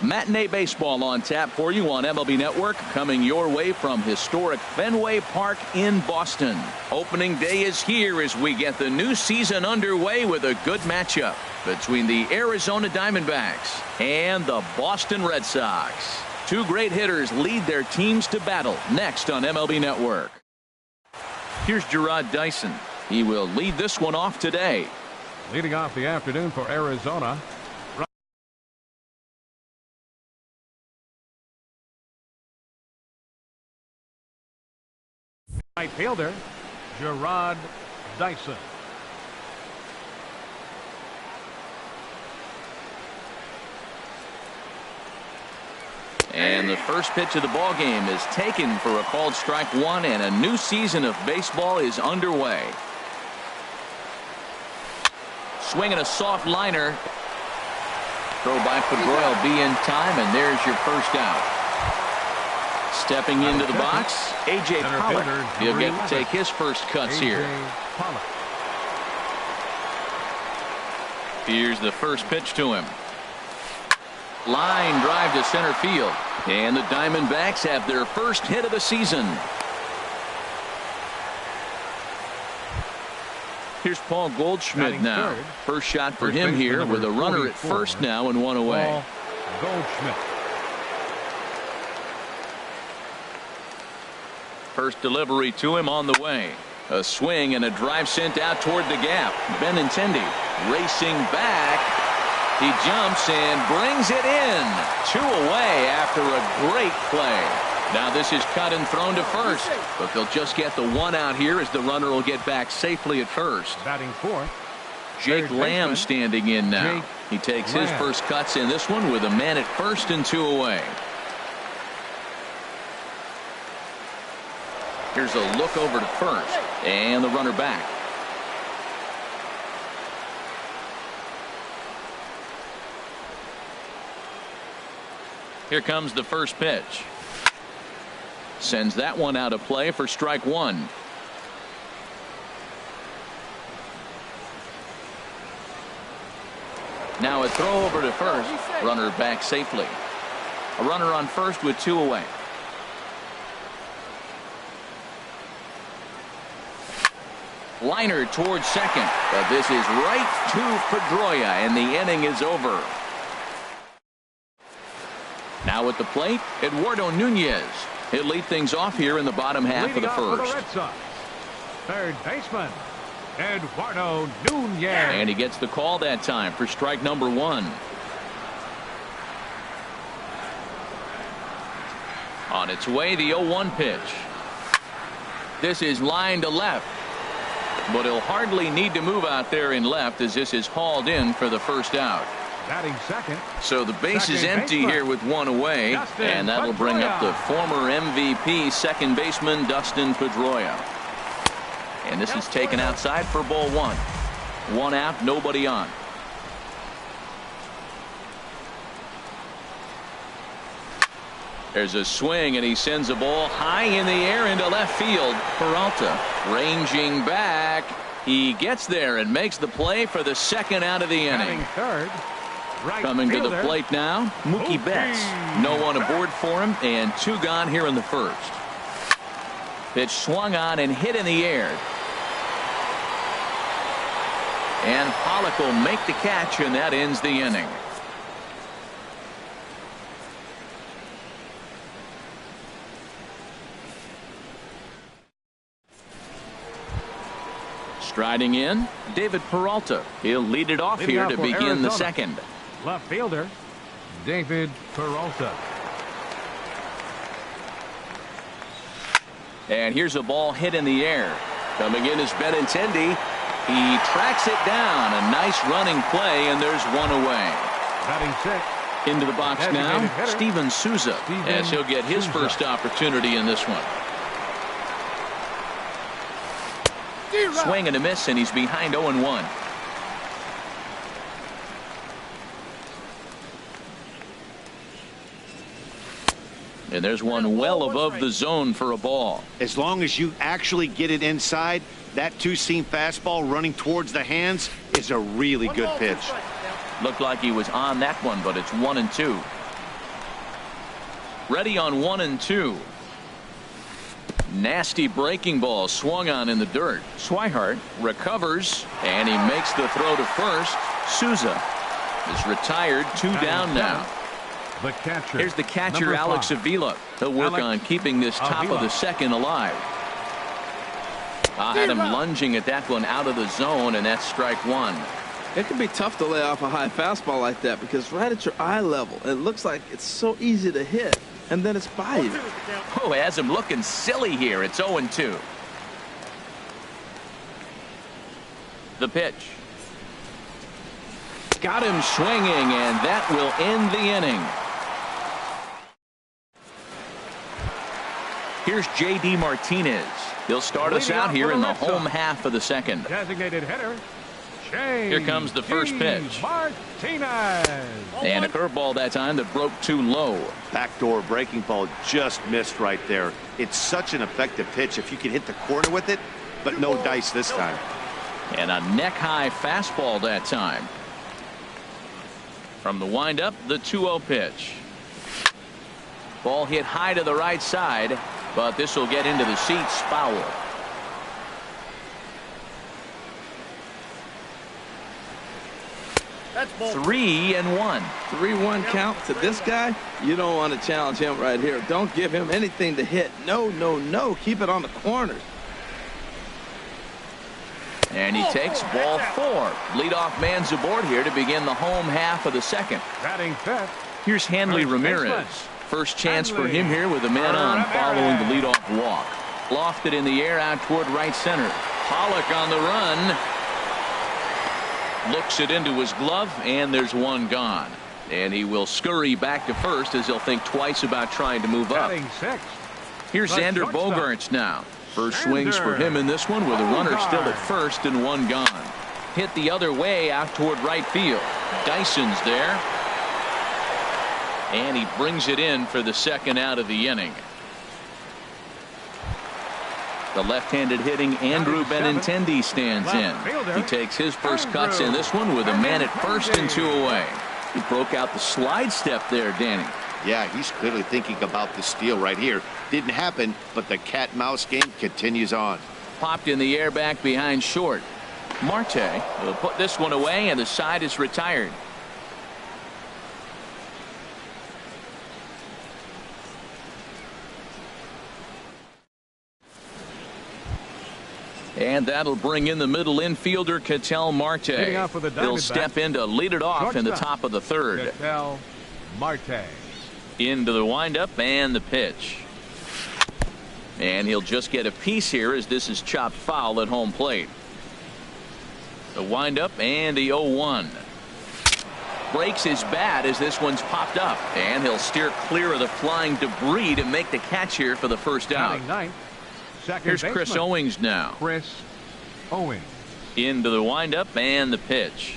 Matinee baseball on tap for you on MLB Network, coming your way from historic Fenway Park in Boston. Opening day is here as we get the new season underway with a good matchup between the Arizona Diamondbacks and the Boston Red Sox. Two great hitters lead their teams to battle next on MLB Network. Here's Jarrod Dyson. He will lead this one off today. Leading off the afternoon for Arizona, right fielder Jarrod Dyson. And the first pitch of the ball game is taken for a called strike one, and a new season of baseball is underway. Swinging a soft liner. Throw by Pedroia will be in time, and there's your first out. Stepping into the box, A.J. Pollock. He'll get to take his first cuts here. Here's the first pitch to him. Line drive to center field. And the Diamondbacks have their first hit of the season. Here's Paul Goldschmidt now. First shot for him here with a runner at first now and one away. Goldschmidt. First delivery to him on the way. A swing and a drive sent out toward the gap. Benintendi racing back. He jumps and brings it in. Two away after a great play. Now this is cut and thrown to first, but they'll just get the one out here as the runner will get back safely at first. Batting fourth, Jake Lamb standing in now. He takes his first cuts in this one with a man at first and two away. Here's a look over to first, and the runner back. Here comes the first pitch. Sends that one out of play for strike one. Now a throw over to first. Runner back safely. A runner on first with two away. Liner towards second, but this is right to Pedroia, and the inning is over. Now at the plate, Eduardo Nunez. He'll lead things off here in the bottom half of the first. Red Sox, third baseman Eduardo Nunez. And he gets the call that time for strike number one. On its way, the 0-1 pitch. This is line to left. But he'll hardly need to move out there in left as this is hauled in for the first out. Batting second. So the base is empty here with one away, and that'll bring up the former MVP second baseman Dustin Pedroia. And this is taken outside for ball one. One out, nobody on. There's a swing, and he sends a ball high in the air into left field. Peralta ranging back. He gets there and makes the play for the second out of the inning. Third, right coming fielder, to the plate now, Mookie Betts. No one aboard for him, and two gone here in the first. Pitch swung on and hit in the air. And Pollock will make the catch, and that ends the inning. Striding in, David Peralta. He'll lead it off here to begin Arizona. The second. Left fielder David Peralta. And here's a ball hit in the air. Coming in is Benintendi. He tracks it down. A nice running play, and there's one away. Batting sixth. Into the box now, Steven Souza, as he'll get his first opportunity in this one. Swing and a miss, and he's behind 0-1. And there's one well above the zone for a ball. As long as you actually get it inside, that two-seam fastball running towards the hands is a really good pitch. Looked like he was on that one, but it's 1-2. Ready on 1-2. Nasty breaking ball swung on in the dirt. Swihart recovers, and he makes the throw to first. Souza is retired. 2 down now. The catcher. Here's the catcher, number Alex 5. Avila. He'll work on keeping this top of the second alive. Had him lunging at that one out of the zone, and that's strike 1. It can be tough to lay off a high fastball like that because right at your eye level, it looks like it's so easy to hit, and then it's by you. Oh, has him looking silly here. It's 0-2. The pitch. Got him swinging, and that will end the inning. Here's J.D. Martinez. He'll start us out here in the home half of the second. Designated hitter. Here comes the first pitch. Martinez. And a curveball that time that broke too low. Backdoor breaking ball just missed right there. It's such an effective pitch if you can hit the corner with it, but no dice this time. And a neck-high fastball that time. From the windup, the 2-0 pitch. Ball hit high to the right side, but this will get into the seats. Foul. That's ball. 3-1. 3-1 count to this guy. You don't want to challenge him right here. Don't give him anything to hit. No, no, no. Keep it on the corners. And he takes ball 4. Leadoff man's aboard here to begin the home half of the second. Batting fifth. Here's Hanley Ramirez. First chance for him here with a man on following the leadoff walk. Lofted in the air out toward right center. Pollock on the run. Looks it into his glove, and there's one gone. And he will scurry back to first as he'll think twice about trying to move up. Batting sixth. Here's Xander Bogaerts now. First swings for him in this one with a runner still at first and one gone. Hit the other way out toward right field. Dyson's there. And he brings it in for the second out of the inning. The left-handed hitting Andrew Benintendi stands in. He takes his first cuts in this one with a man at first and 2 away. He broke out the slide step there, Danny. Yeah, he's clearly thinking about the steal right here. Didn't happen, but the cat-mouse game continues on. Popped in the air back behind short. Marte will put this one away, and the side is retired. And that'll bring in the middle infielder, Ketel Marte. He'll step in to lead it off in the top of the third. Ketel Marte. Into the windup and the pitch. And he'll just get a piece here as this is chopped foul at home plate. The windup and the 0-1. Breaks his bat as this one's popped up. And he'll steer clear of the flying debris to make the catch here for the first out. Here's Chris Owings now. Chris Owings. Into the windup and the pitch.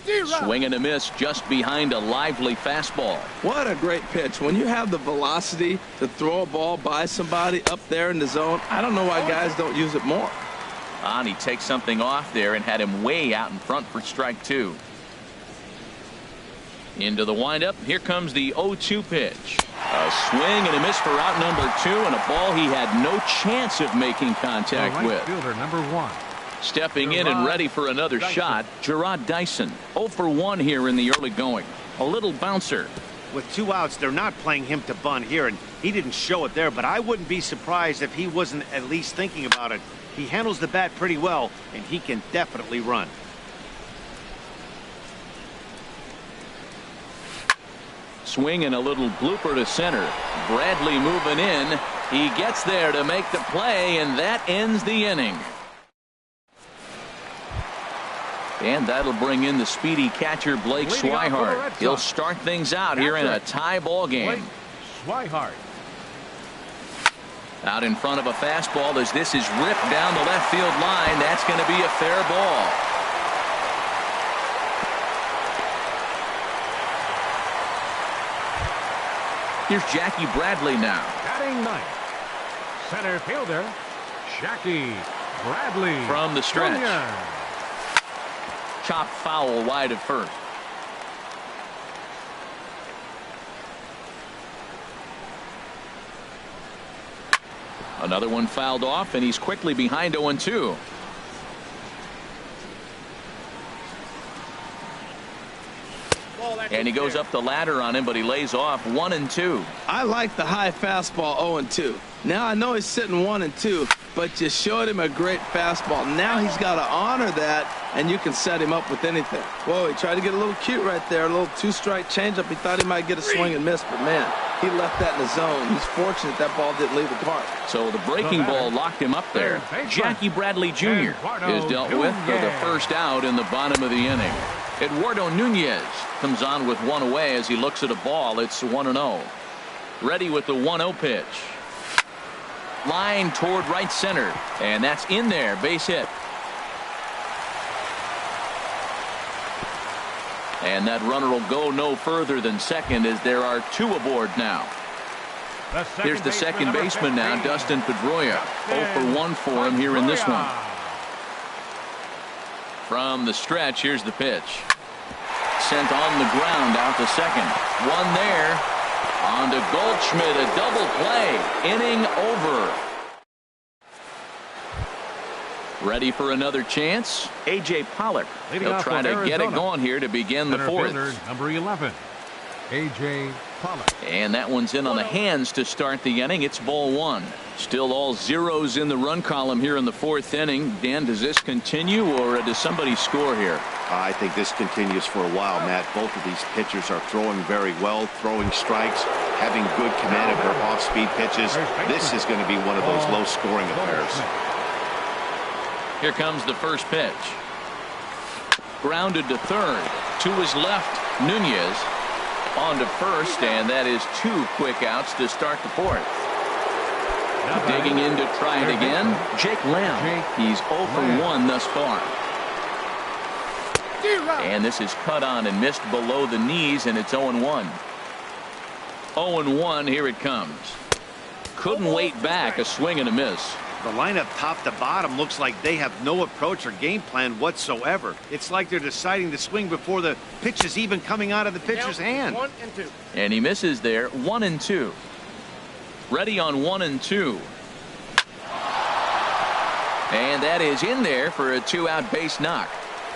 Swing and a miss just behind a lively fastball. What a great pitch. When you have the velocity to throw a ball by somebody up there in the zone, I don't know why guys don't use it more. And he takes something off there and had him way out in front for strike 2. Into the windup. Here comes the 0-2 pitch. A swing and a miss for out number 2, and a ball he had no chance of making contact with. Fielder number 1. Stepping in and ready for another shot, Gerard Dyson. 0 for 1 here in the early going. A little bouncer. With 2 outs, they're not playing him to bunt here, and he didn't show it there, but I wouldn't be surprised if he wasn't at least thinking about it. He handles the bat pretty well, and he can definitely run. Swing and a little blooper to center. Bradley moving in. He gets there to make the play, and that ends the inning. And that'll bring in the speedy catcher Blake Swihart. He'll start things out here in a tie ball game. Swihart. Out in front of a fastball as this is ripped down the left field line. That's going to be a fair ball. Here's Jackie Bradley now. Batting ninth. Center fielder Jackie Bradley. From the stretch. Jr. Chopped foul wide of 1st. 1-0 Another one fouled off, and he's quickly behind 0-2. And he goes up the ladder on him, but he lays off 1-2. I like the high fastball 0-2. Now I know he's sitting 1-2, but you showed him a great fastball. Now he's got to honor that, and you can set him up with anything. Whoa, he tried to get a little cute right there, a little two-strike changeup. He thought he might get a swing and miss, but man, he left that in the zone. He's fortunate that ball didn't leave the park. So the breaking ball locked him up there. Jackie Bradley Jr. is dealt with for the first out in the bottom of the inning. Eduardo Nunez comes on with one away as he looks at a ball. It's 1-0. Ready with the 1-0 pitch. Line toward right center, and that's in there. Base hit. And that runner will go no further than second as there are two aboard now. Here's the second baseman now, Dustin Pedroia. 0 for 1 for him here in this one. From the stretch, here's the pitch. Sent on the ground out to second. One there. On to Goldschmidt, a double play. Inning over. Ready for another chance? A.J. Pollock. He'll try to get it going here to begin the fourth. Number 11, A.J. Pollock. And that one's in on the hands to start the inning. It's ball one. Still all zeros in the run column here in the fourth inning. Dan, does this continue, or does somebody score here? I think this continues for a while, Matt. Both of these pitchers are throwing very well, throwing strikes, having good command of their off-speed pitches. This is going to be one of those low-scoring affairs. Here comes the first pitch. Grounded to third. To his left, Nunez. On to first, and that is two quick outs to start the fourth. Digging in to try it again, Jake Lamb. He's 0 for 1 thus far. And this is cut on and missed below the knees, and it's 0-1. 0-1, here it comes. Couldn't wait back, a swing and a miss. The lineup top to bottom looks like they have no approach or game plan whatsoever. It's like they're deciding to swing before the pitch is even coming out of the pitcher's hand. 1 and 2. And he misses there. 1-2. Ready on 1-2. And that is in there for a 2-out base knock.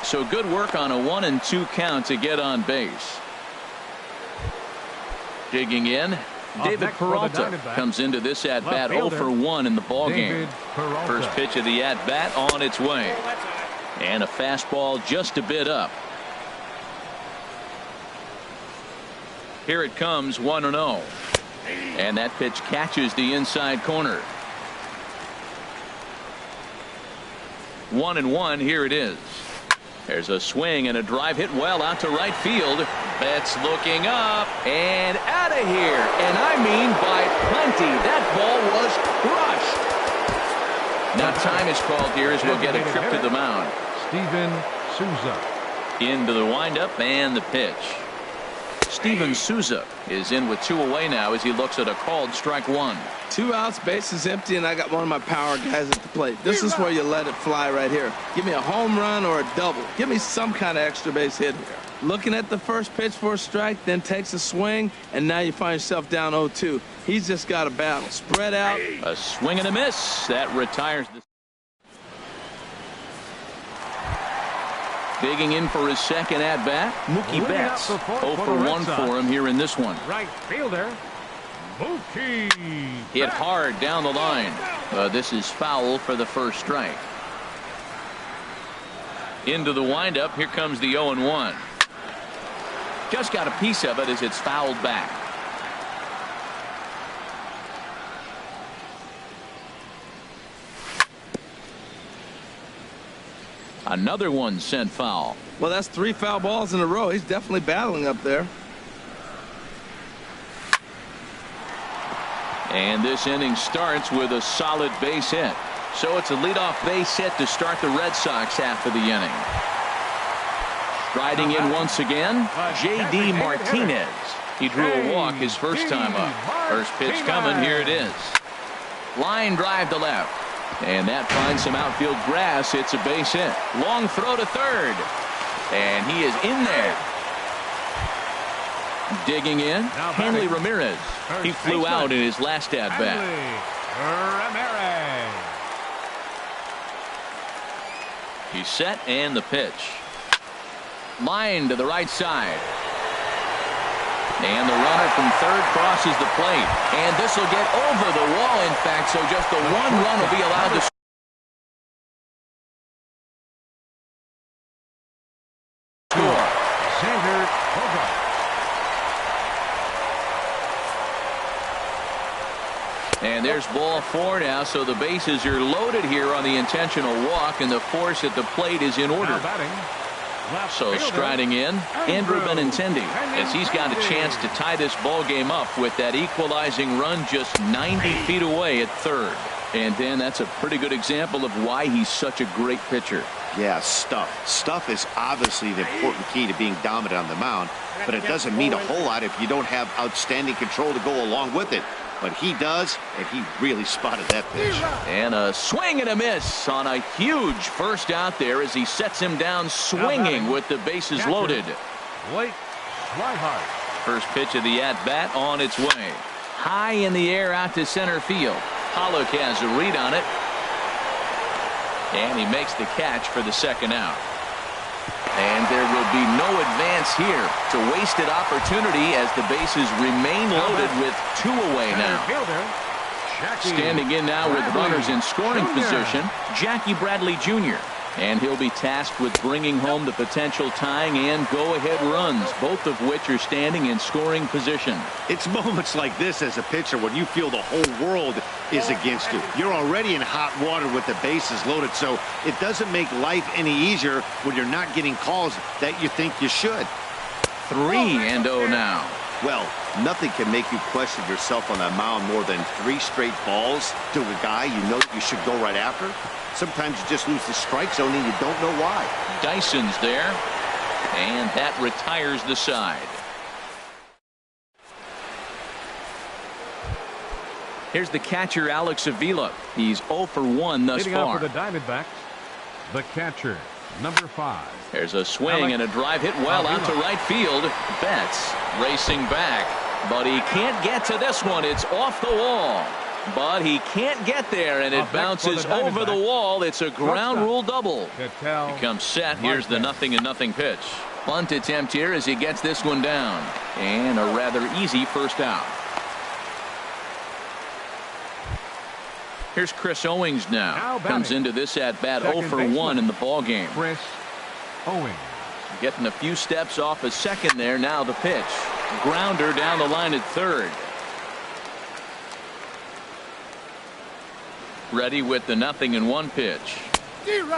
So good work on a 1-2 count to get on base. Digging in, David Peralta comes into this at bat 0 for 1 in the ball game. First pitch of the at bat on its way, and a fastball just a bit up. Here it comes, 1-0, and that pitch catches the inside corner. 1-1. Here it is. There's a swing and a drive hit well out to right field. Betts looking up and out of here. And I mean by plenty. That ball was crushed. Now time is called here as we'll get a trip to the mound. Steven Souza. Into the windup and the pitch. Steven Souza is in with 2 away now as he looks at a called strike 1. 2 outs, bases empty, and I got one of my power guys at the plate. This is where you let it fly right here. Give me a home run or a double. Give me some kind of extra base hit here. Looking at the first pitch for a strike, then takes a swing, and now you find yourself down 0-2. He's just got a battle. Spread out. A swing and a miss. That retires the. Digging in for his second at bat, Mookie Betts. 0 for 1 for him here in this one. Right fielder, Mookie. Hit hard down the line. This is foul for the first strike. Into the windup. Here comes the 0-1. Just got a piece of it as it's fouled back. Another one sent foul. Well, that's 3 foul balls in a row. He's definitely battling up there. And this inning starts with a solid base hit. So it's a leadoff base hit to start the Red Sox half of the inning. Striding in once again, J.D. Martinez. He drew a walk his first time up. First pitch coming. Here it is. Line drive to left. And that finds some outfield grass. It's a base hit. Long throw to third. And he is in there. Digging in, Hanley Ramirez. He flew out in his last at bat. Ramirez. He's set and the pitch. Line to the right side. And the runner from third crosses the plate. And this will get over the wall, in fact, so just the one run will be allowed to score. Xander Bogaerts. And there's ball 4 now, so the bases are loaded here on the intentional walk, and the force at the plate is in order. Now batting, left So fielder, striding in, Andrew Benintendi, as he's got a chance to tie this ball game up with that equalizing run just 90 feet away at third. And Dan, that's a pretty good example of why he's such a great pitcher. Yeah, stuff. Stuff is obviously the important key to being dominant on the mound, but it doesn't mean a whole lot if you don't have outstanding control to go along with it. But he does, and he really spotted that pitch. And a swing and a miss on a huge first out there as he sets him down swinging with the bases loaded. Blake Swihart. First pitch of the at-bat on its way. High in the air out to center field. Pollock has a read on it. And he makes the catch for the second out. And there will be no advance here. It's a wasted opportunity as the bases remain loaded with 2 away now. Standing in now with runners in scoring position, Jackie Bradley Jr. And he'll be tasked with bringing home the potential tying and go-ahead runs, both of which are standing in scoring position. It's moments like this as a pitcher when you feel the whole world is against you. You're already in hot water with the bases loaded, so it doesn't make life any easier when you're not getting calls that you think you should. 3-0 now. Well, nothing can make you question yourself on that mound more than 3 straight balls to a guy you know you should go right after. Sometimes you just lose the strike zone and you don't know why. Dyson's there, and that retires the side. Here's the catcher, Alex Avila. He's 0 for 1 thus Leading far. out for the Diamondbacks, the catcher, number 5. There's a swing and a drive hit well out to right field. Betts racing back, but he can't get to this one. It's off the wall. But he can't get there, and it bounces over the wall. It's a ground rule double. He comes set. Here's the 0-0 pitch. Bunt attempt here as he gets this one down. And a rather easy first out. Here's Chris Owings now. Comes into this at-bat 0 for 1 in the ballgame. Chris Owings. Getting a few steps off a second there. Now the pitch. Grounder down the line at third. Ready with the 0-1 pitch.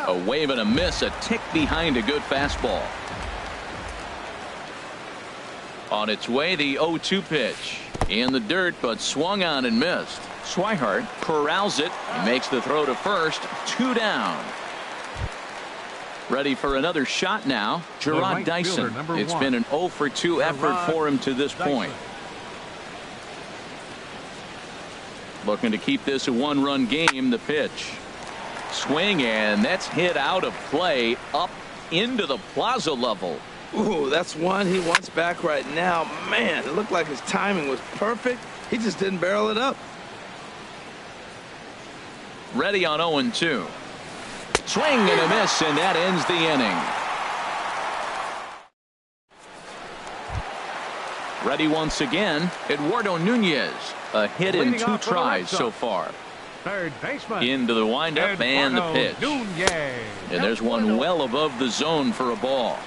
A wave and a miss, a tick behind a good fastball. On its way, the 0-2 pitch. In the dirt, but swung on and missed. Swihart corrals it. He makes the throw to first. 2 down. Ready for another shot now. Gerard Dyson. It's been an 0 for 2 effort for him to this point. Looking to keep this a 1-run game. The pitch. Swing, and that's hit out of play up into the plaza level. Ooh, that's one he wants back right now. Man, it looked like his timing was perfect. He just didn't barrel it up. Ready on 0-2. Swing and a miss, and that ends the inning. Ready once again, Eduardo Nunez. A hit in 2 tries so far. Third baseman. Into the windup and the pitch. And there's one well above the zone for a ball.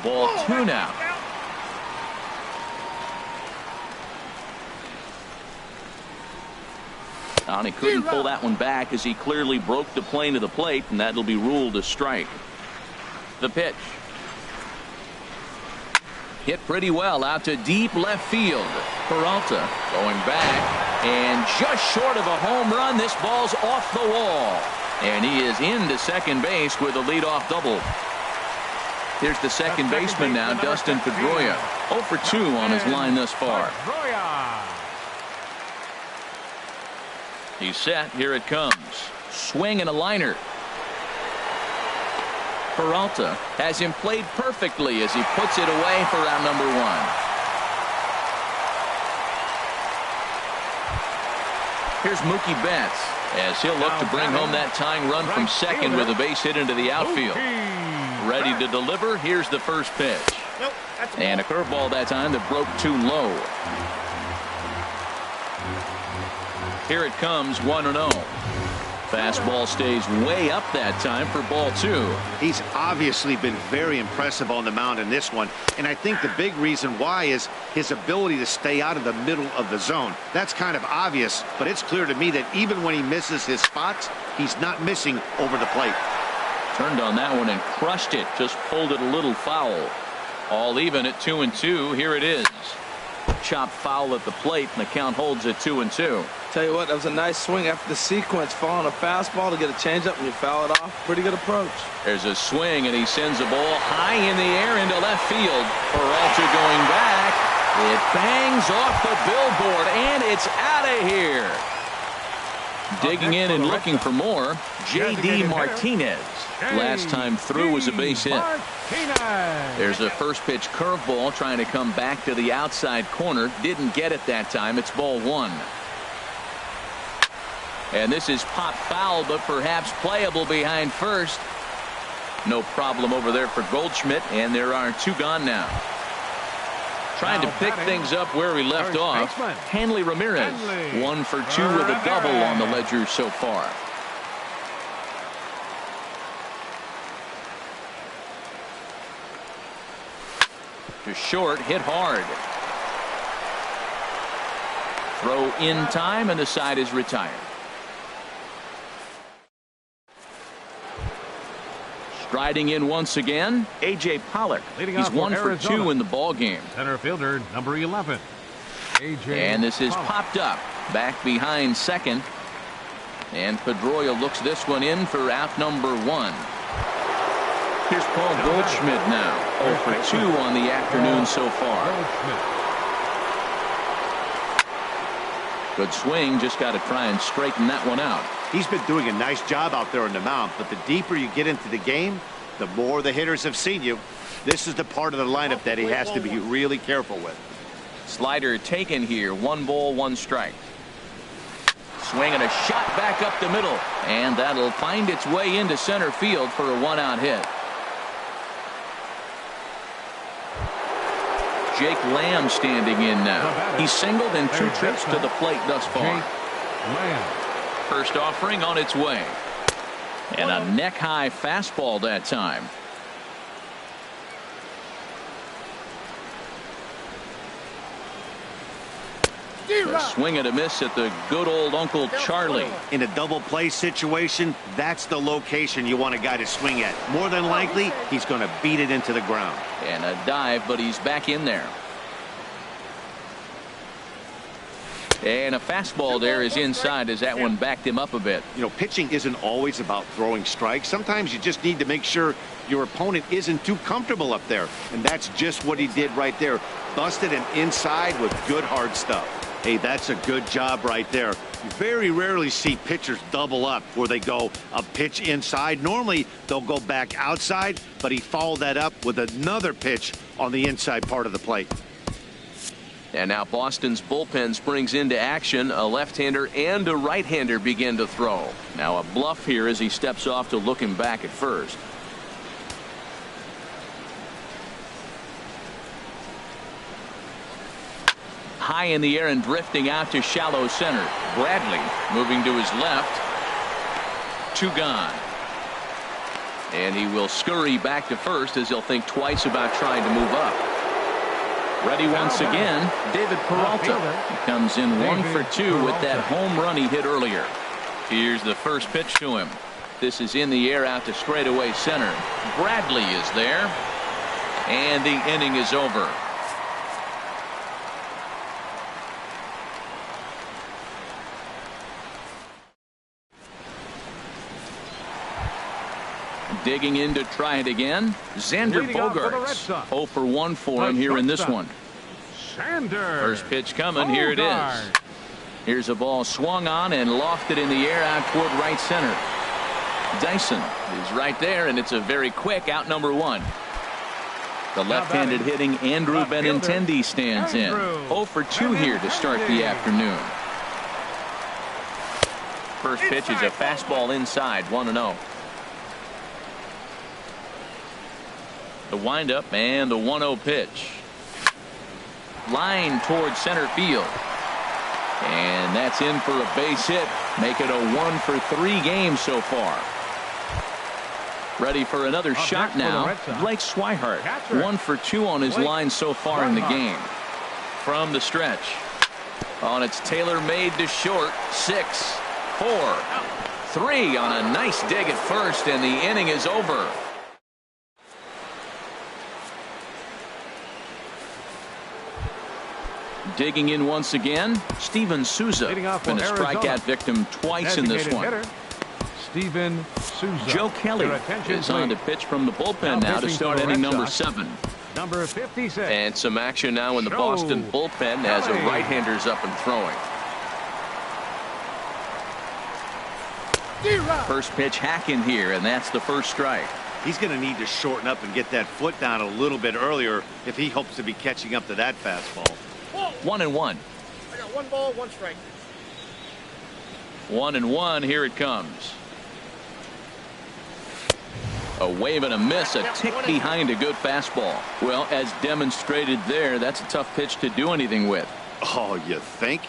Ball 2 now. And he couldn't pull that one back as he clearly broke the plane of the plate, and that'll be ruled a strike. The pitch. Hit pretty well out to deep left field. Peralta going back, and just short of a home run. This ball's off the wall, and he is into second base with a leadoff double. Here's the second baseman now, Dustin Pedroia. 0 for 2 on his line thus far. He's set. Here it comes. Swing and a liner. Peralta has him played perfectly as he puts it away for out number 1. Here's Mookie Betts as he'll look to bring home that tying run from second with a base hit into the outfield. Ready to deliver. Here's the first pitch. And a curveball that time that broke too low. Here it comes, 1-0. Fastball stays way up that time for ball 2. He's obviously been very impressive on the mound in this one, and I think the big reason why is his ability to stay out of the middle of the zone. That's kind of obvious, but it's clear to me that even when he misses his spots, he's not missing over the plate. Turned on that one and crushed it. Just pulled it a little foul. All even at 2-2. Here it is. Chop foul at the plate, and the count holds at 2-2. Tell you what, that was a nice swing after the sequence, following a fastball to get a changeup and you foul it off. Pretty good approach. There's a swing, and he sends a ball high in the air into left field. Peralta going back. It bangs off the billboard, and it's out of here. Digging in and looking for more, J.D. Martinez. Last time through was a base hit. There's a first pitch curveball trying to come back to the outside corner. Didn't get it that time. It's ball 1. And this is pop foul, but perhaps playable behind first. No problem over there for Goldschmidt, and there are 2 gone now. Trying to pick things up where we left off. Hanley Ramirez, 1 for 2 with a double on the ledger so far. To short, hit hard. Throw in time, and the side is retired. Striding in once again, A.J. Pollock. He's 1 for 2 in the ball game. Center fielder, number 11. A.J. And this is popped up. Back behind second. And Pedroia looks this one in for out number 1. Here's Paul Goldschmidt now. 0 for 2 on the afternoon so far. Good swing. Just got to try and straighten that one out. He's been doing a nice job out there on the mound, but the deeper you get into the game, the more the hitters have seen you. This is the part of the lineup that he has to be really careful with. Slider taken here. 1 ball, 1 strike. Swing and a shot back up the middle. And that'll find its way into center field for a 1-out hit. Jake Lamb standing in now. He's singled in 2 trips to the plate thus far. First offering on its way. And a neck-high fastball that time. A swing and a miss at the good old Uncle Charlie. In a double play situation, that's the location you want a guy to swing at. More than likely, he's going to beat it into the ground. And a dive, but he's back in there. And a fastball there is inside as that one backed him up a bit. You know, pitching isn't always about throwing strikes. Sometimes you just need to make sure your opponent isn't too comfortable up there. And that's just what he did right there. Busted him inside with good hard stuff. Hey, that's a good job right there. You very rarely see pitchers double up where they go a pitch inside. Normally, they'll go back outside, but he followed that up with another pitch on the inside part of the plate. And now Boston's bullpen springs into action. A left-hander and a right-hander begin to throw. Now a bluff here as he steps off to look him back at first. High in the air and drifting out to shallow center. Bradley moving to his left. 2 gone. And he will scurry back to first as he'll think twice about trying to move up. Ready once again, David Peralta. He comes in 1 for 2 with that home run he hit earlier. Here's the first pitch to him. This is in the air out to straightaway center. Bradley is there. And the inning is over. Digging in to try it again, Xander Bogaerts. 0 for 1 for him here in this one. First pitch coming. Here it is. Here's a ball swung on and lofted in the air out toward right center. Dyson is right there, and it's a very quick out number 1. The left-handed hitting Andrew Benintendi stands in. 0 for 2 here to start the afternoon. first pitch is a fastball inside, 1-0. The windup and the 1-0 pitch. Line towards center field. And that's in for a base hit. Make it a 1-for-3 game so far. Ready for another shot now. Blake Swihart, 1-for-2 on his line so far in the game. From the stretch. On it's tailor-made to short. 6, 4, 3 on a nice dig at first, and the inning is over. Digging in once again, Steven Souza. Been a strikeout victim twice in this one. Steven Souza. Joe Kelly is on to pitch from the bullpen now to start inning number 7. Number 56. And some action now in the Boston bullpen as a right-hander's up and throwing. First pitch hack in here, and that's the first strike. He's going to need to shorten up and get that foot down a little bit earlier if he hopes to be catching up to that fastball. 1-1. I got 1 ball, 1 strike. 1-1. Here it comes. A wave and a miss, a tick behind a good fastball. Well, as demonstrated there, that's a tough pitch to do anything with. Oh, you think?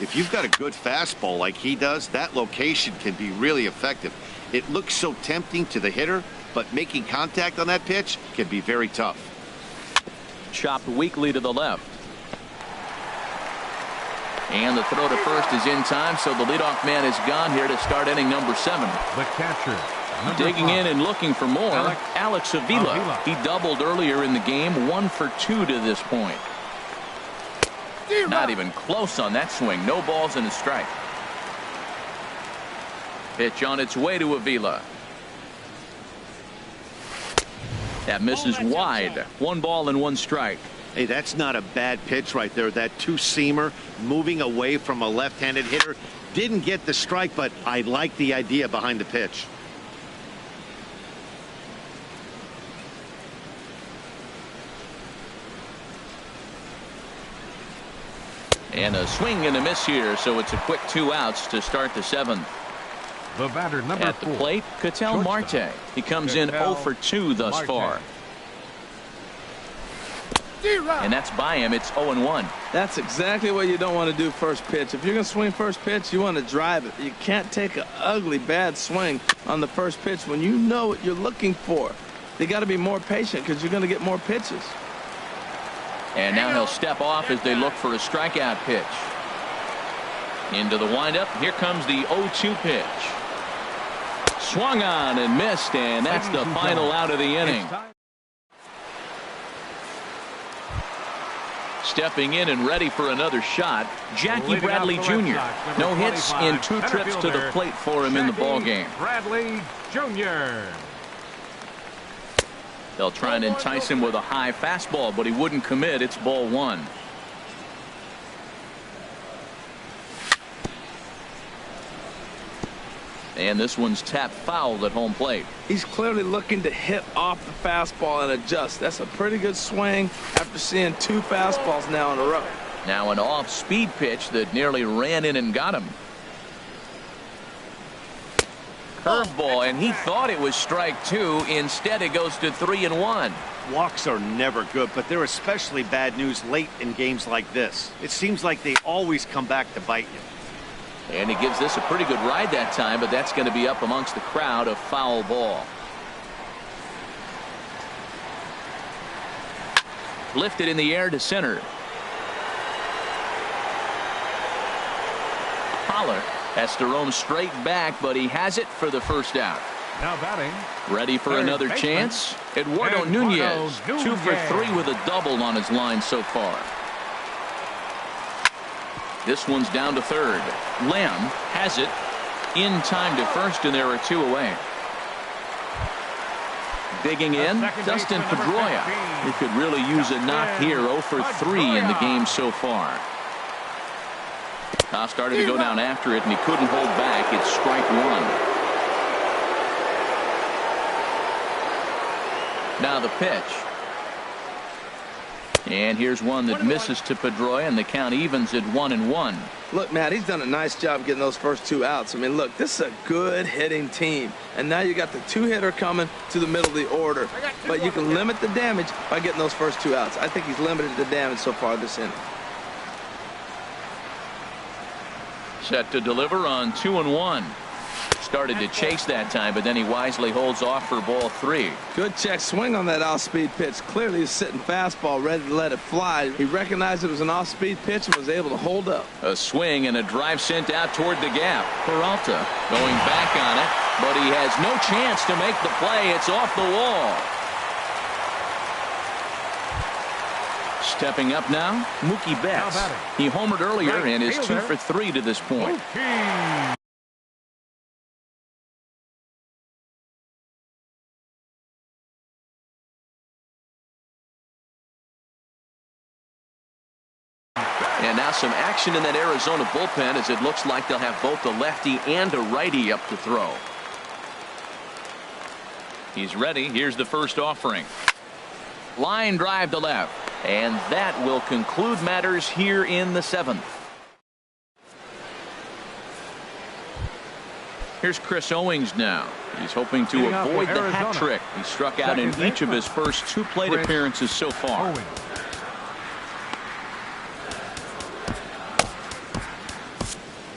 If you've got a good fastball like he does, that location can be really effective. It looks so tempting to the hitter, but making contact on that pitch can be very tough. Chopped weakly to the left. And the throw to first is in time, so the leadoff man is gone here to start inning number 7. The catcher. Digging in and looking for more, Alex Avila. He doubled earlier in the game, 1-for-2 to this point. Not even close on that swing. No balls and a strike. Pitch on its way to Avila. That misses wide. 1 ball and 1 strike. Hey, that's not a bad pitch right there. That two-seamer moving away from a left-handed hitter. Didn't get the strike, but I like the idea behind the pitch. And a swing and a miss here, so it's a quick 2 outs to start the 7th. The batter, number 4. At the plate, Ketel Marte. He comes in 0-for-2 thus far. And that's by him. It's 0-1. That's exactly what you don't want to do first pitch. If you're going to swing first pitch, you want to drive it. You can't take an ugly, bad swing on the first pitch when you know what you're looking for. You got to be more patient because you're going to get more pitches. And now he'll step off as they look for a strikeout pitch. Into the windup. Here comes the 0-2 pitch. Swung on and missed, and that's the final out of the inning. Stepping in and ready for another shot, Jackie Bradley Jr. No hits in 2 trips to the plate for him in the ballgame. Bradley Jr. They'll try and entice him with a high fastball, but he wouldn't commit. It's ball 1. And this one's tapped foul at home plate. He's clearly looking to hit off the fastball and adjust. That's a pretty good swing after seeing 2 fastballs now in a row. Now an off-speed pitch that nearly ran in and got him. Curveball, and he thought it was strike 2. Instead, it goes to 3-1. Walks are never good, but they're especially bad news late in games like this. It seems like they always come back to bite you. And he gives this a pretty good ride that time, but that's going to be up amongst the crowd. A foul ball. Lifted in the air to center. Holler has to roam straight back, but he has it for the first out. Now batting. Ready for another chance. Eduardo Nunez, 2 for 3 with a double on his line so far. This one's down to third. Lamb has it in time to first, and there are 2 away. Digging in, Dustin Pedroia. He could really use a knock here. 0 for 3 in the game so far. Now started to go down after it, and he couldn't hold back. It's strike 1. Now the pitch. And here's one that misses to Pedroia, and the count evens at 1-1. Look, Matt, he's done a nice job getting those first two outs. I mean, look, this is a good hitting team. And now you got the two-hitter coming to the middle of the order. But you can limit the damage by getting those first two outs. I think he's limited the damage so far this inning. Set to deliver on 2-1. Started to chase that time, but then he wisely holds off for ball 3. Good check swing on that off-speed pitch. Clearly he's sitting fastball ready to let it fly. He recognized it was an off-speed pitch and was able to hold up. A swing and a drive sent out toward the gap. Peralta going back on it, but he has no chance to make the play. It's off the wall. Stepping up now, Mookie Betts. He homered earlier and is 2 for 3 to this point. And now some action in that Arizona bullpen, as it looks like they'll have both a lefty and a righty up to throw. He's ready. Here's the first offering. Line drive to left. And that will conclude matters here in the 7th. Here's Chris Owings now. He's hoping to avoid the hat trick. He struck out in each of his first 2 plate appearances so far.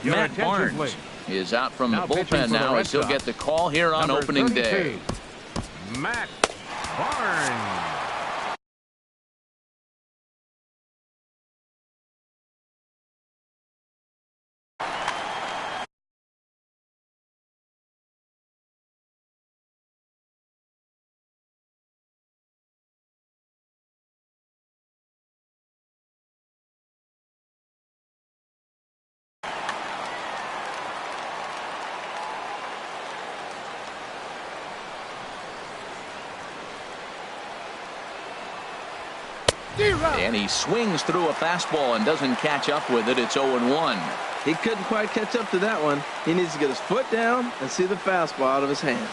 Matt Barnes is out from the bullpen now, as he'll get the call here on opening day. Matt Barnes. And he swings through a fastball and doesn't catch up with it. It's 0-1. He couldn't quite catch up to that one. He needs to get his foot down and see the fastball out of his hand.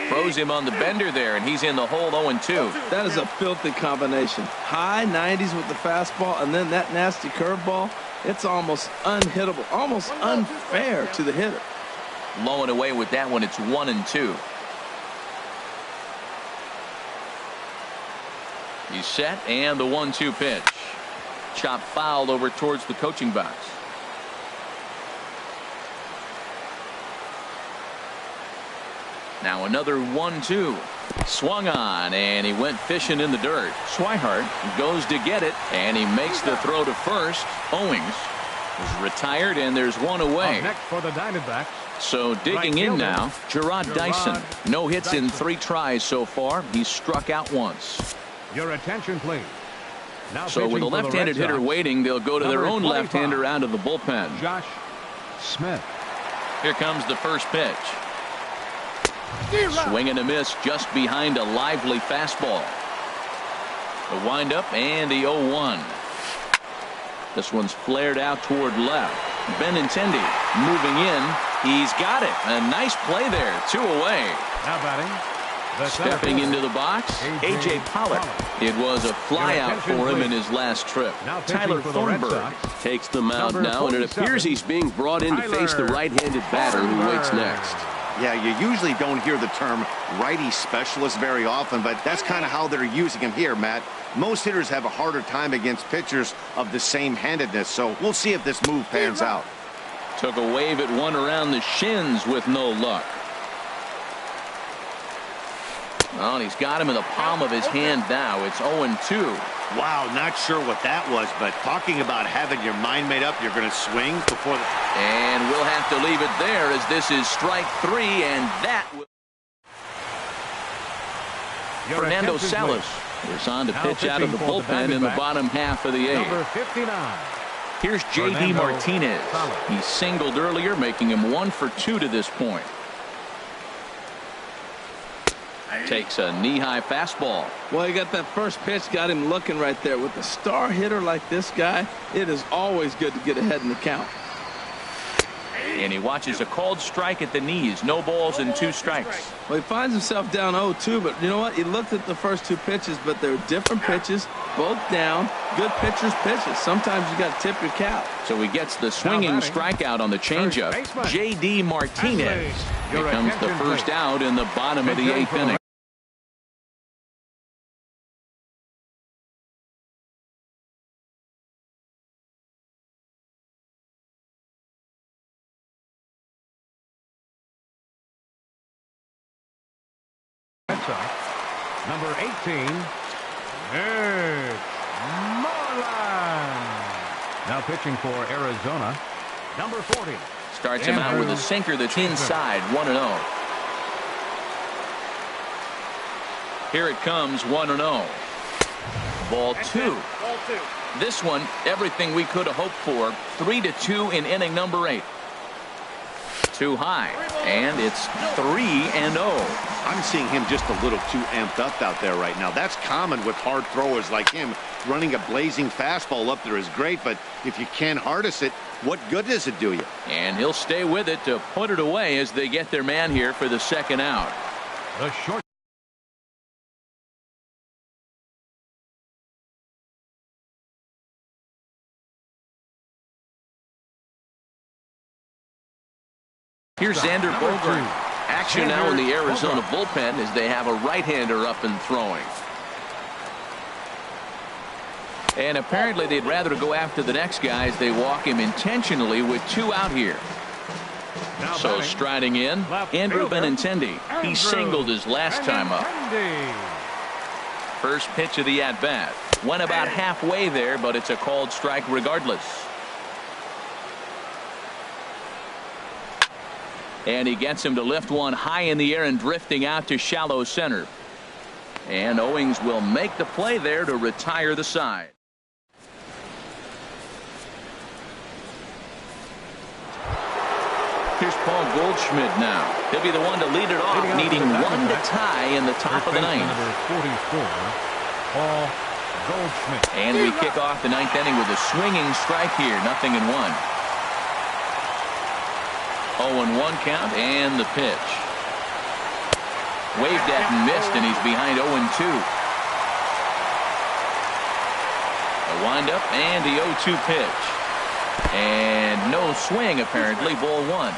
Throws him on the bender there, and he's in the hole 0-2. That is a filthy combination. High 90s with the fastball, and then that nasty curveball. It's almost unhittable, almost unfair to the hitter. Low and away with that one. It's 1-2. He's set, and the 1-2 pitch. Chop fouled over towards the coaching box. Now another 1-2. Swung on, and he went fishing in the dirt. Swihart goes to get it, and he makes the throw to first. Owings is retired, and there's one away. Next for the Diamondbacks. So digging in now, Gerard Dyson. No hits in 3 tries so far. He's struck out once. Your attention, please. Now so with a left-handed hitter waiting, they'll go to their own 25. left-hander out of the bullpen. Josh Smith. Here comes the first pitch. Swing and a miss just behind a lively fastball. The windup and the 0-1. This one's flared out toward left. Benintendi moving in. He's got it. A nice play there. 2 away. Now batting. Stepping into the box, A.J. Pollock. It was a flyout for him in his last trip. Tyler Thornburg takes the mound now, and it appears he's being brought in to face the right-handed batter who waits next. Yeah, you usually don't hear the term righty specialist very often, but that's kind of how they're using him here, Matt. Most hitters have a harder time against pitchers of the same handedness, so we'll see if this move pans out. Took a wave at one around the shins with no luck. Well, he's got him in the palm of his hand now. It's 0-2. Wow, not sure what that was, but talking about having your mind made up, you're going to swing before the... And we'll have to leave it there, as this is strike 3, and that will... Fernando Salas is on to pitch out of the bullpen in the bottom half of the 8th. Number 59. Here's J.D. Martinez. He singled earlier, making him 1 for 2 to this point. Takes a knee-high fastball. Well, he got that first pitch, got him looking right there. With a star hitter like this guy, it is always good to get ahead in the count. And he watches a called strike at the knees. No balls and 2 strikes. Well, he finds himself down 0-2, but you know what? He looked at the first 2 pitches, but they're different pitches, both down. Good pitchers' pitches. Sometimes you got to tip your cap. So he gets the swinging strikeout on the changeup. J.D. Martinez. Here comes the first out in the bottom of the 8th inning. Red Sox, number 18, it's Marlin. Now pitching for Arizona, number 40. Starts him out with a sinker that's inside, 1-0. Here it comes, 1-0. Ball 2. This one, everything we could have hoped for. 3-2 in inning number 8. Too high, and it's 3-0. I'm seeing him just a little too amped up out there right now. That's common with hard throwers like him. Running a blazing fastball up there is great, but if you can't harness it, what good does it do you? And he'll stay with it to put it away as they get their man here for the second out. The short. Here's Xander Bogaerts. Action now in the Arizona bullpen as they have a right-hander up and throwing. And apparently they'd rather go after the next guy as they walk him intentionally with 2 out here. So striding in, Andrew Benintendi. He singled his last time up. First pitch of the at-bat. Went about halfway there, but it's a called strike regardless. And he gets him to lift one high in the air and drifting out to shallow center. And Owings will make the play there to retire the side. Here's Paul Goldschmidt now. He'll be the one to lead it off, needing 1 to tie in the top of the 9th. Number 44, Paul Goldschmidt. And we kick off the 9th inning with a swinging strike here, 0-1. 0-1 count and the pitch. Waved at and missed, and he's behind 0-2. A windup and the 0-2 pitch. And no swing apparently, ball 1.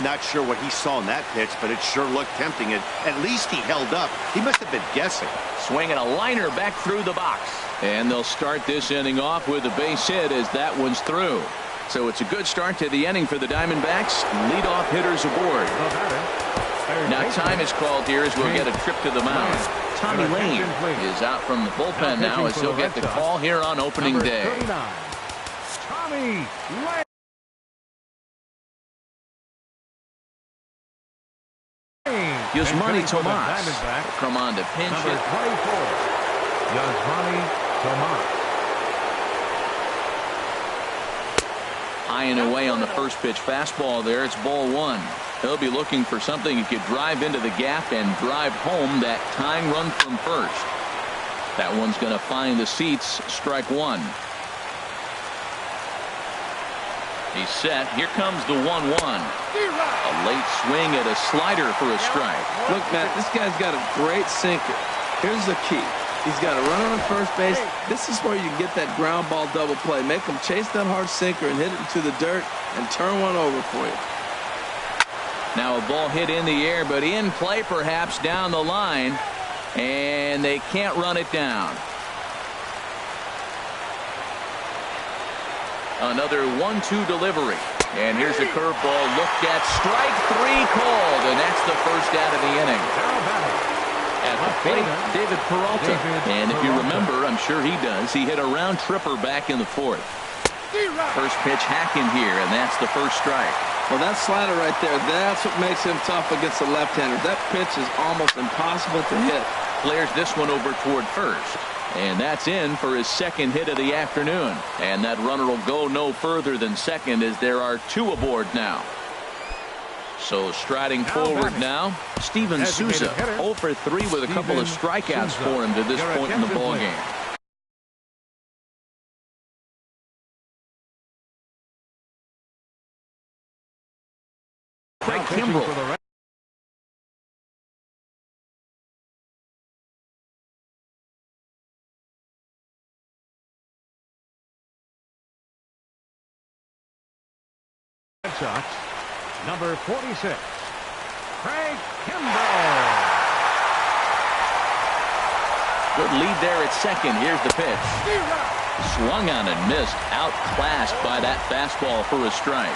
Not sure what he saw in that pitch, but it sure looked tempting. At least he held up. He must have been guessing. Swinging a liner back through the box. And they'll start this inning off with a base hit as that one's through. So it's a good start to the inning for the Diamondbacks. Leadoff hitters aboard. Now time is called here as we'll get a trip to the mound. Tommy Lane is out from the bullpen now as he'll get the call here on opening day. Tommy Lane. Yasmani Tomas will come on to pinch Number it. 24, Yasmani Tomas. High and away on the first pitch fastball there. It's ball 1. He'll be looking for something he could drive into the gap and drive home that tying run from first. That one's going to find the seats. Strike 1. He's set. Here comes the 1-1. A late swing at a slider for a strike. Look, Matt, this guy's got a great sinker. Here's the key. He's got a runner on first base. This is where you get that ground ball double play. Make him chase that hard sinker and hit it into the dirt and turn one over for you. Now a ball hit in the air, but in play perhaps down the line. And they can't run it down. Another 1-2 delivery. And here's a curveball looked at. Strike 3 called. And that's the first out of the inning. At the plate, David Peralta. And if you remember, I'm sure he does, he hit a round tripper back in the 4th. First pitch hacking here, and that's the first strike. Well, that slider right there, that's what makes him tough against the left-hander. That pitch is almost impossible to hit. Clears this one over toward first. And that's in for his second hit of the afternoon. And that runner will go no further than second as there are 2 aboard now. So striding forward now, Steven Souza, 0 for 3 with a couple of strikeouts for him to this point in the ballgame. Kimbrel. Red Sox, number 46, Craig Kimbrel. Good lead there at second. Here's the pitch. Swung on and missed. Outclassed by that fastball for a strike.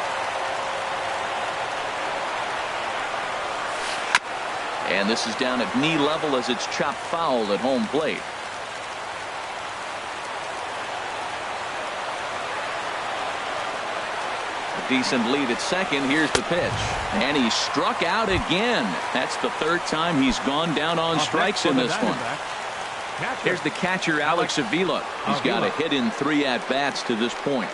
And this is down at knee level as it's chopped foul at home plate. A decent lead at second. Here's the pitch. And he struck out again. That's the third time he's gone down on strikes in this one. Here's the catcher, Alex Avila. He's got a hit in 3 at-bats to this point.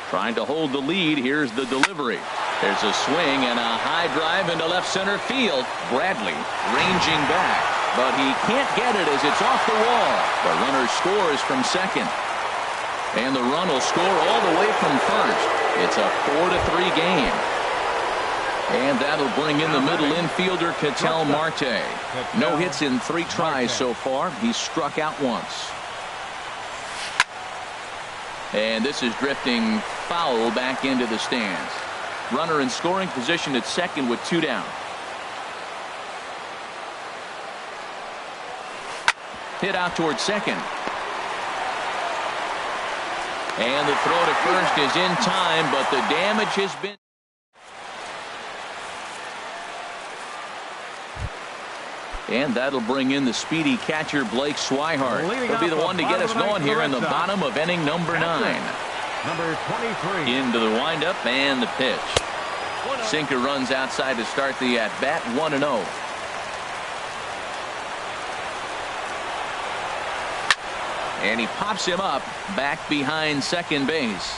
Trying to hold the lead. Here's the delivery. There's a swing and a high drive into left center field. Bradley ranging back, but he can't get it as it's off the wall. The runner scores from second. And the run will score all the way from first. It's a 4-3 game. And that'll bring in the middle infielder, Ketel Marte. No hits in 3 tries so far. He's struck out once. And this is drifting foul back into the stands. Runner in scoring position at second with 2 down. Hit out towards second. And the throw to first is in time, but the damage has been. And that'll bring in the speedy catcher, Blake Swihart. He'll be the one to get us going here in the bottom of inning number 9. Number 23. Into the windup and the pitch. Sinker runs outside to start the at-bat, 1-0. And he pops him up back behind second base.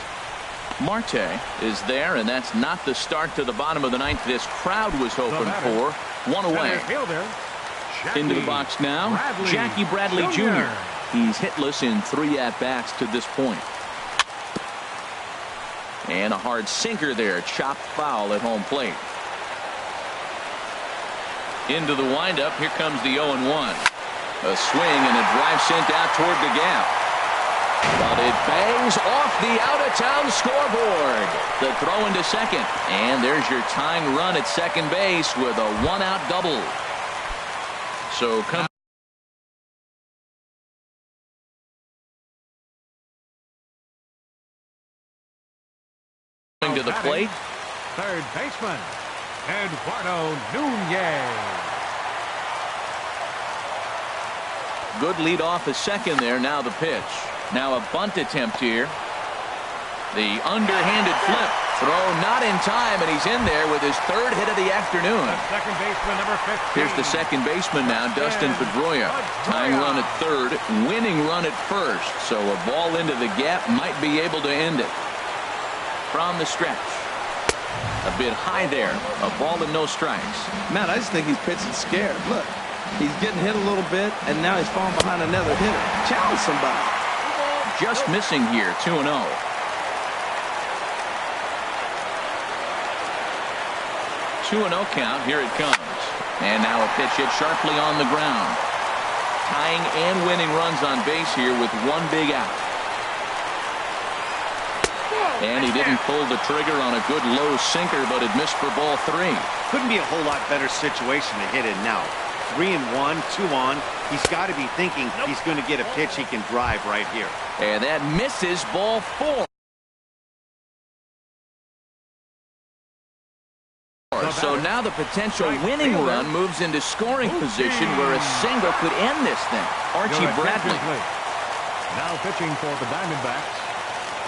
Marte is there, and that's not the start to the bottom of the 9th this crowd was hoping for. 1 away. Into the box now, Jackie Bradley Jr. He's hitless in 3 at-bats to this point. And a hard sinker there, chopped foul at home plate. Into the windup, here comes the 0-1. A swing and a drive sent out toward the gap. But it bangs off the out-of-town scoreboard. The throw into second. And there's your tying run at second base with a 1-out double. So come to the plate. Third baseman, Eduardo Nunez. Good lead off at second there. Now the pitch. Now a bunt attempt here. The underhanded flip. Throw not in time, and he's in there with his 3rd hit of the afternoon. Second baseman, number 15. Here's the second baseman now, Dustin Pedroia. Tying run at 3rd, winning run at 1st. So a ball into the gap might be able to end it. From the stretch. A bit high there. A ball and no strikes. Matt, I just think he's pitching scared. Look, he's getting hit a little bit, and now he's falling behind another hitter. Challenge somebody. Just missing here, 2-0. 2-0 count. Here it comes. And now a pitch hit sharply on the ground. Tying and winning runs on base here with 1 big out. And he didn't pull the trigger on a good low sinker, but it missed for ball 3. Couldn't be a whole lot better situation to hit it now. 3-1, 2 on. He's got to be thinking he's going to get a pitch he can drive right here. And that misses, ball 4. So now the potential winning run moves into scoring position where a single could end this thing. Archie Bradley. Now pitching for the Diamondbacks,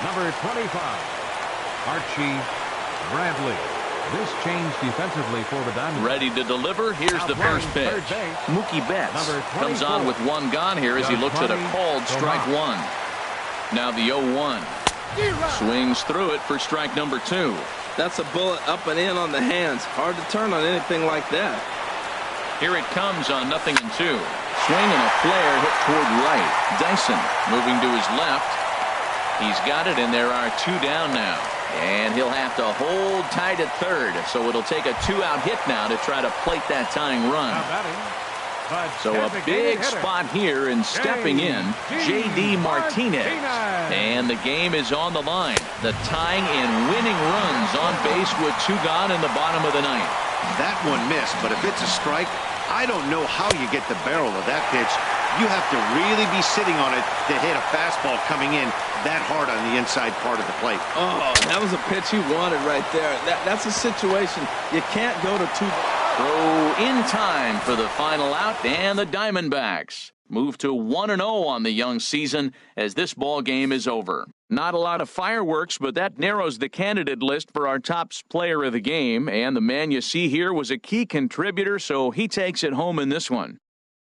number 25, Archie Bradley. This change defensively for the Diamondbacks. Ready to deliver. Here's the first pitch. Mookie Betts comes on with 1 gone here as he looks at a called strike 1. Now the 0-1. Swings through it for strike number 2. That's a bullet up and in on the hands. Hard to turn on anything like that. Here it comes on 0-2. Swing and a flare hit toward right. Dyson moving to his left. He's got it, and there are 2 down now. And he'll have to hold tight at third, so it'll take a 2-out hit now to try to plate that tying run. So a big spot here, and stepping in, J.D. Martinez. And the game is on the line. The tying and winning runs on base with 2 gone in the bottom of the ninth. That one missed, but if it's a strike, I don't know how you get the barrel of that pitch. You have to really be sitting on it to hit a fastball coming in that hard on the inside part of the plate. Oh, that was a pitch he wanted right there. That's a situation you can't go to 2. Throw in time for the final out, and the Diamondbacks move to 1-0 on the young season as this ball game is over. Not a lot of fireworks, but that narrows the candidate list for our top player of the game, and the man you see here was a key contributor, so he takes it home in this one.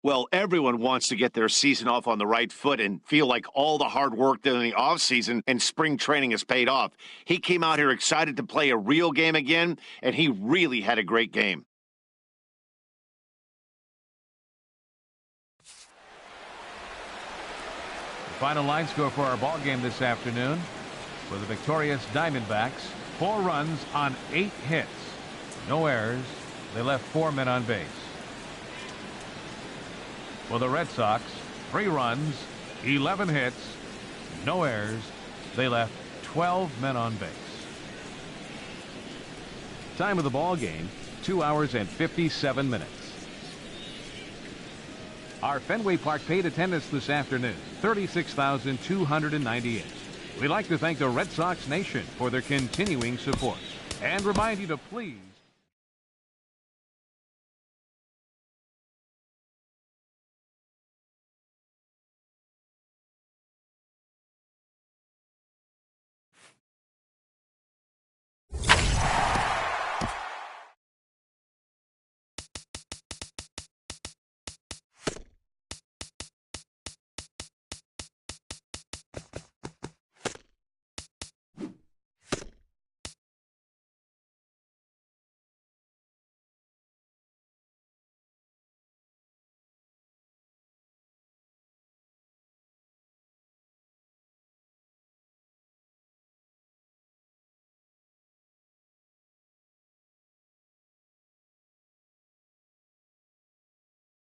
Well, everyone wants to get their season off on the right foot and feel like all the hard work during the offseason and spring training has paid off. He came out here excited to play a real game again, and he really had a great game. Final line score for our ball game this afternoon. For the victorious Diamondbacks, 4 runs on 8 hits. No errors. They left 4 men on base. For the Red Sox, 3 runs, 11 hits, no errors. They left 12 men on base. Time of the ball game, 2 hours and 57 minutes. Our Fenway Park paid attendance this afternoon, 36,298. We'd like to thank the Red Sox Nation for their continuing support and remind you to please